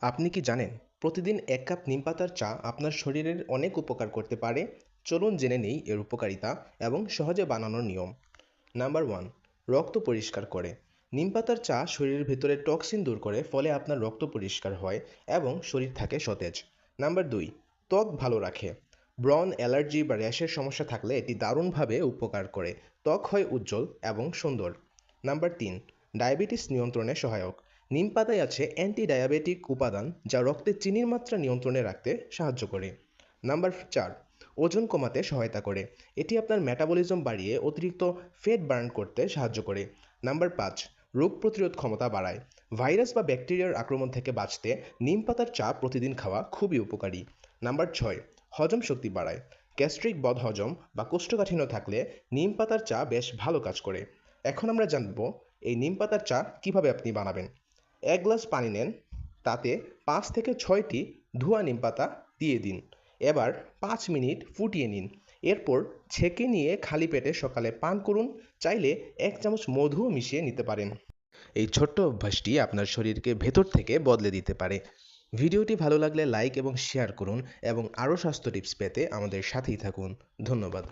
আপনি কি জানেন প্রতিদিন ১ কাপ নিমপাতার চা আপনার শরীরের অনেক উপকার করতে পারে? চলুন জেনে নেই এর উপকারিতা এবং সহজে বানানোর নিয়ম। নাম্বার 1, রক্ত পরিষ্কার করে। নিমপাতার চা শরীরের ভেতরে টক্সিন দূর করে, ফলে আপনার রক্ত পরিষ্কার হয় এবং শরীর থাকে সতেজ। নাম্বার 2, ত্বক ভালো রাখে। ব্রণ, অ্যালার্জি বা র্যাশের সমস্যা থাকলে এটি দারুণভাবে উপকার করে। ত্বক হয় উজ্জ্বল এবং সুন্দর। নাম্বার 3, ডায়াবেটিস নিয়ন্ত্রণে সহায়ক। নিম পাতায় আছে অ্যান্টি ডায়াবেটিক উপাদান যা রক্তে চিনির মাত্রা নিয়ন্ত্রণে রাখতে সাহায্য করে। নাম্বার 4, ওজন কমাতে সহায়তা করে। এটি আপনার মেটাবলিজম বাড়িয়ে অতিরিক্ত ফ্যাট বার্ন করতে সাহায্য করে। নাম্বার 5, রোগ প্রতিরোধ ক্ষমতা বাড়ায়। ভাইরাস বা ব্যাকটেরিয়ার আক্রমণ থেকে বাঁচতে নিম পাতার চা প্রতিদিন খাওয়া খুবই উপকারী। নাম্বার 6, হজম শক্তি বাড়ায়। গ্যাস্ট্রিক, বদহজম বা কোষ্ঠকাঠিন্য থাকলে নিম পাতার চা বেশ ভালো কাজ করে। এখন আমরা জানব এই নিম পাতার চা কিভাবে আপনি বানাবেন। ১ গ্লাস পানি নেন, তাতে ৫ থেকে ৬টি ধোয়া নিম পাতা দিয়ে দিন। এবার ৫ মিনিট ফুটিয়ে নিন। এরপর ছেঁকে নিয়ে খালি পেটে সকালে পান করুন। চাইলে ১ চামচ মধুও মিশিয়ে নিতে পারেন। এই ছোট্ট অভ্যাসটি আপনার শরীরকে ভেতর থেকে বদলে দিতে পারে। ভিডিওটি ভালো লাগলে লাইক এবং শেয়ার করুন এবং আরও স্বাস্থ্য টিপস পেতে আমাদের সাথেই থাকুন। ধন্যবাদ।